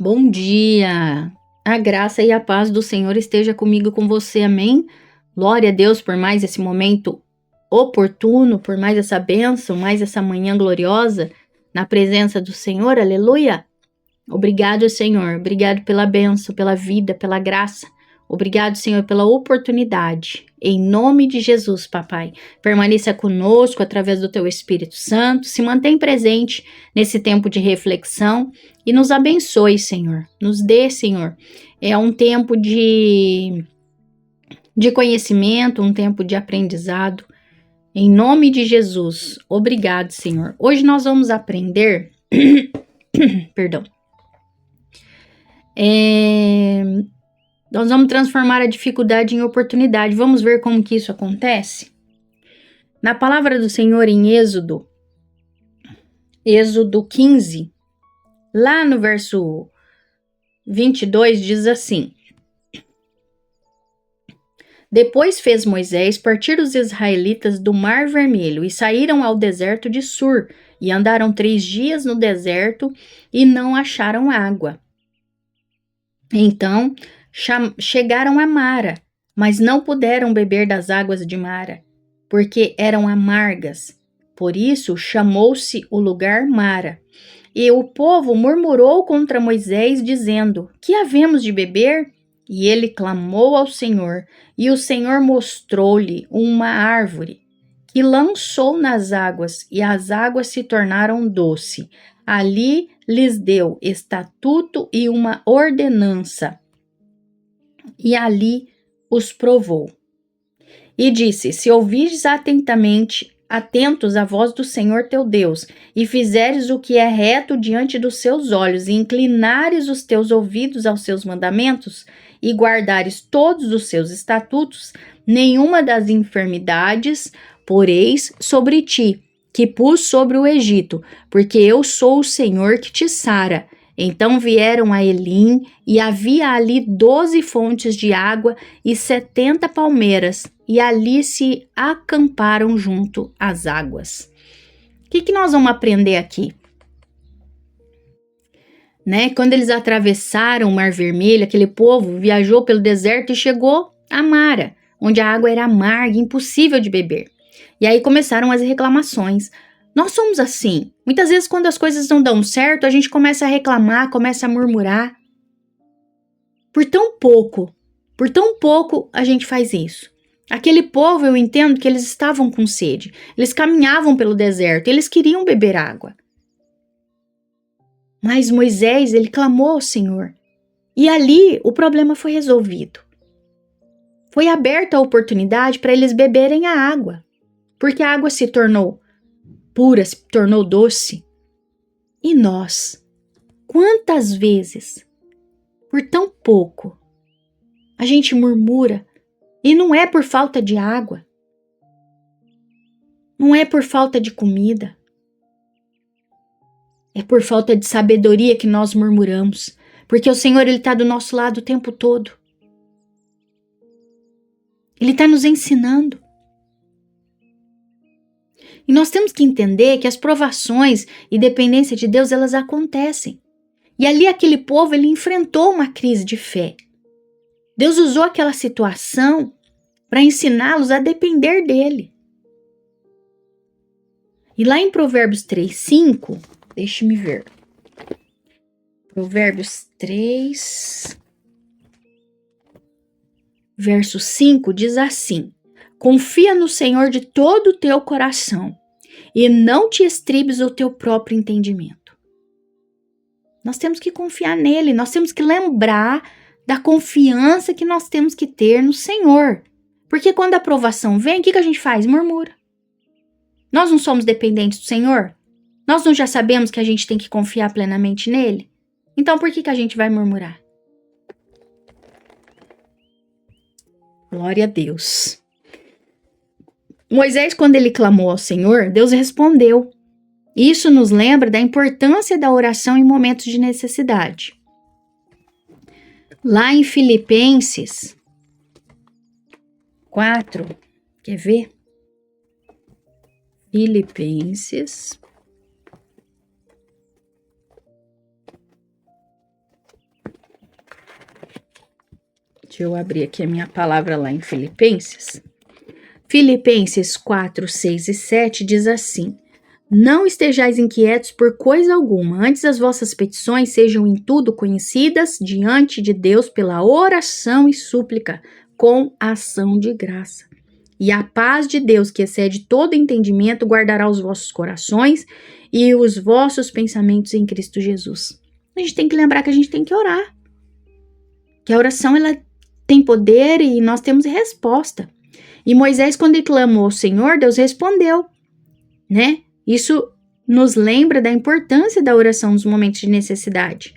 Bom dia! A graça e a paz do Senhor esteja comigo e com você, amém? Glória a Deus por mais esse momento oportuno, por mais essa bênção, mais essa manhã gloriosa na presença do Senhor, aleluia! Obrigado, Senhor, obrigado pela bênção, pela vida, pela graça. Obrigado, Senhor, pela oportunidade. Em nome de Jesus, papai, permaneça conosco através do teu Espírito Santo, se mantém presente nesse tempo de reflexão e nos abençoe, Senhor. Nos dê, Senhor, um tempo de conhecimento, um tempo de aprendizado. Em nome de Jesus, obrigado, Senhor. Hoje nós vamos aprender, perdão, nós vamos transformar a dificuldade em oportunidade. Vamos ver como que isso acontece? Na palavra do Senhor em Êxodo 15, lá no verso 22, diz assim: Depois fez Moisés partir os israelitas do Mar Vermelho e saíram ao deserto de Sur, e andaram 3 dias no deserto e não acharam água. Então chegaram a Mara, mas não puderam beber das águas de Mara, porque eram amargas. Por isso chamou-se o lugar Mara. E o povo murmurou contra Moisés, dizendo: Que havemos de beber? E ele clamou ao Senhor, e o Senhor mostrou-lhe uma árvore, que lançou nas águas, e as águas se tornaram doce. Ali lhes deu estatuto e uma ordenança, e ali os provou. E disse: Se ouvirdes atentos à voz do Senhor teu Deus, e fizeres o que é reto diante dos seus olhos, e inclinares os teus ouvidos aos seus mandamentos, e guardares todos os seus estatutos, nenhuma das enfermidades poreis sobre ti, que pus sobre o Egito, porque eu sou o Senhor que te sara. Então vieram a Elim, e havia ali 12 fontes de água e 70 palmeiras, e ali se acamparam junto às águas. O que nós vamos aprender aqui? Quando eles atravessaram o Mar Vermelho, aquele povo viajou pelo deserto e chegou a Mara, onde a água era amarga, impossível de beber. E aí começaram as reclamações. Nós somos assim. Muitas vezes, quando as coisas não dão certo, a gente começa a reclamar, começa a murmurar. Por tão pouco a gente faz isso. Aquele povo, eu entendo que eles estavam com sede. Eles caminhavam pelo deserto, eles queriam beber água. Mas Moisés, ele clamou ao Senhor. E ali o problema foi resolvido. Foi aberta a oportunidade para eles beberem a água. Porque a água se tornou pura, se tornou doce. E nós, quantas vezes, por tão pouco, a gente murmura, e não é por falta de água, não é por falta de comida, é por falta de sabedoria que nós murmuramos, porque o Senhor, Ele está do nosso lado o tempo todo. Ele está nos ensinando. E nós temos que entender que as provações e dependência de Deus, elas acontecem. E ali aquele povo, ele enfrentou uma crise de fé. Deus usou aquela situação para ensiná-los a depender dele. E lá em Provérbios 3:5, deixe-me ver. Provérbios 3, verso 5 diz assim: Confia no Senhor de todo o teu coração e não te estribes o teu próprio entendimento. Nós temos que confiar nele, nós temos que lembrar da confiança que nós temos que ter no Senhor. Porque quando a provação vem, o que a gente faz? Murmura. Nós não somos dependentes do Senhor? Nós não já sabemos que a gente tem que confiar plenamente nele? Então por que a gente vai murmurar? Glória a Deus. Moisés, quando ele clamou ao Senhor, Deus respondeu. Isso nos lembra da importância da oração em momentos de necessidade. Lá em Filipenses 4, quer ver? Filipenses Deixa eu abrir aqui a minha palavra lá em Filipenses. Filipenses 4, 6 e 7 diz assim: Não estejais inquietos por coisa alguma, antes as vossas petições sejam em tudo conhecidas diante de Deus pela oração e súplica, com ação de graça. E a paz de Deus, que excede todo entendimento, guardará os vossos corações e os vossos pensamentos em Cristo Jesus. A gente tem que lembrar que a gente tem que orar. Que a oração, ela tem poder e nós temos resposta. E Moisés, quando ele clamou ao Senhor, Deus respondeu, né? Isso nos lembra da importância da oração nos momentos de necessidade.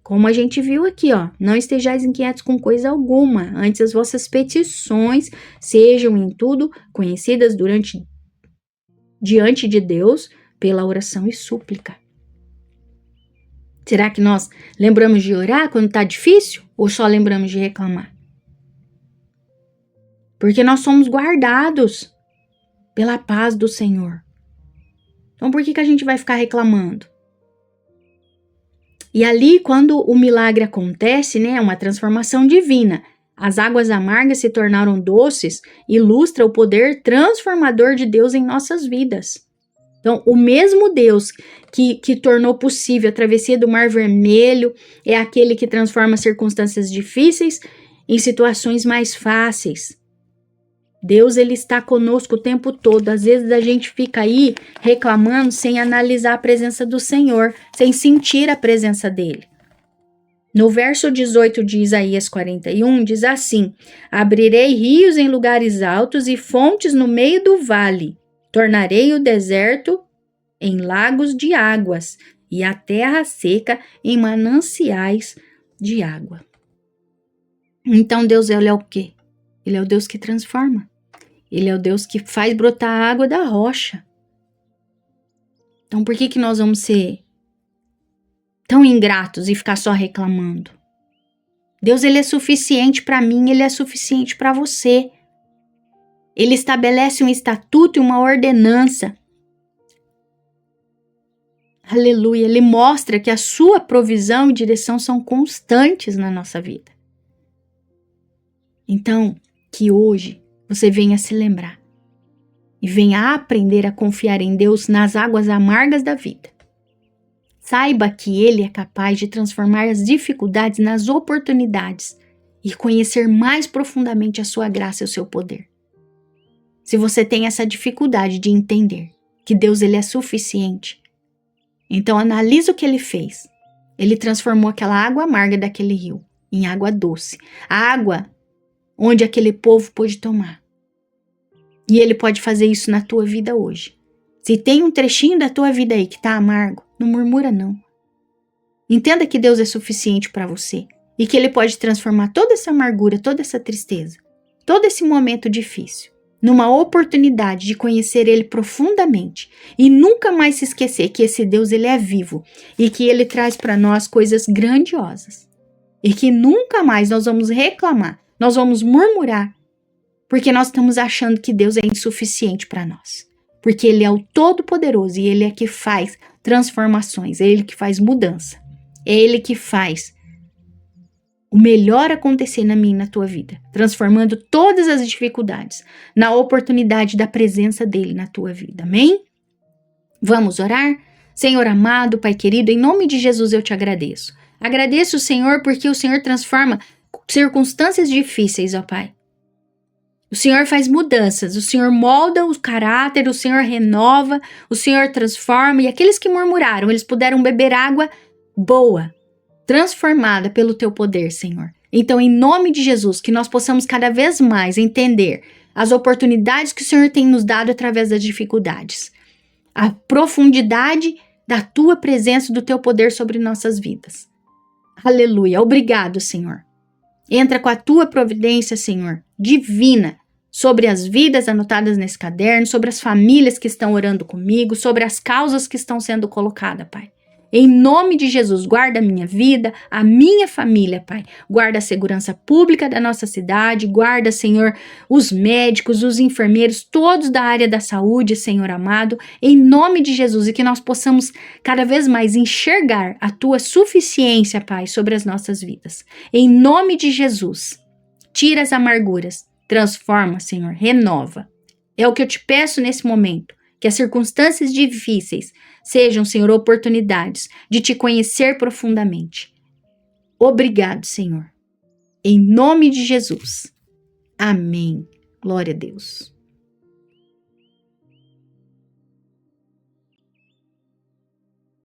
Como a gente viu aqui, ó, não estejais inquietos com coisa alguma, antes as vossas petições sejam em tudo conhecidas diante de Deus pela oração e súplica. Será que nós lembramos de orar quando está difícil ou só lembramos de reclamar? Porque nós somos guardados pela paz do Senhor. Então por que a gente vai ficar reclamando? E ali, quando o milagre acontece, né, uma transformação divina, as águas amargas se tornaram doces, ilustra o poder transformador de Deus em nossas vidas. Então, o mesmo Deus que tornou possível a travessia do Mar Vermelho é aquele que transforma circunstâncias difíceis em situações mais fáceis. Deus, ele está conosco o tempo todo. Às vezes a gente fica aí reclamando sem analisar a presença do Senhor, sem sentir a presença dele. No verso 18 de Isaías 41, diz assim: Abrirei rios em lugares altos e fontes no meio do vale. Tornarei o deserto em lagos de águas e a terra seca em mananciais de água. Então Deus, ele é o quê? Ele é o Deus que transforma. Ele é o Deus que faz brotar a água da rocha. Então por que nós vamos ser tão ingratos e ficar só reclamando? Deus, ele é suficiente para mim, ele é suficiente para você. Ele estabelece um estatuto e uma ordenança. Aleluia, ele mostra que a sua provisão e direção são constantes na nossa vida. Então, que hoje você venha se lembrar e venha aprender a confiar em Deus nas águas amargas da vida. Saiba que Ele é capaz de transformar as dificuldades nas oportunidades e conhecer mais profundamente a sua graça e o seu poder. Se você tem essa dificuldade de entender que Deus, ele é suficiente, então analisa o que Ele fez. Ele transformou aquela água amarga daquele rio em água doce. A água onde aquele povo pôde tomar. E Ele pode fazer isso na tua vida hoje. Se tem um trechinho da tua vida aí que está amargo, não murmura não. Entenda que Deus é suficiente para você e que Ele pode transformar toda essa amargura, toda essa tristeza, todo esse momento difícil, numa oportunidade de conhecer Ele profundamente e nunca mais se esquecer que esse Deus, ele é vivo e que Ele traz para nós coisas grandiosas e que nunca mais nós vamos reclamar, nós vamos murmurar, porque nós estamos achando que Deus é insuficiente para nós. Porque Ele é o Todo-Poderoso e Ele é que faz transformações, é Ele que faz mudança, é Ele que faz o melhor acontecer na minha e na tua vida, transformando todas as dificuldades na oportunidade da presença dEle na tua vida, amém? Vamos orar? Senhor amado, Pai querido, em nome de Jesus eu te agradeço. Agradeço, Senhor, porque o Senhor transforma circunstâncias difíceis, ó Pai. O Senhor faz mudanças, o Senhor molda o caráter, o Senhor renova, o Senhor transforma, e aqueles que murmuraram, eles puderam beber água boa, transformada pelo teu poder, Senhor. Então, em nome de Jesus, que nós possamos cada vez mais entender as oportunidades que o Senhor tem nos dado através das dificuldades, a profundidade da tua presença, do teu poder sobre nossas vidas. Aleluia, obrigado, Senhor. Entra com a tua providência, Senhor, divina, sobre as vidas anotadas nesse caderno, sobre as famílias que estão orando comigo, sobre as causas que estão sendo colocadas, Pai. Em nome de Jesus, guarda a minha vida, a minha família, Pai. Guarda a segurança pública da nossa cidade, guarda, Senhor, os médicos, os enfermeiros, todos da área da saúde, Senhor amado, em nome de Jesus, e que nós possamos cada vez mais enxergar a Tua suficiência, Pai, sobre as nossas vidas. Em nome de Jesus. Tira as amarguras, transforma, Senhor, renova. É o que eu te peço nesse momento, que as circunstâncias difíceis sejam, Senhor, oportunidades de te conhecer profundamente. Obrigado, Senhor. Em nome de Jesus. Amém. Glória a Deus.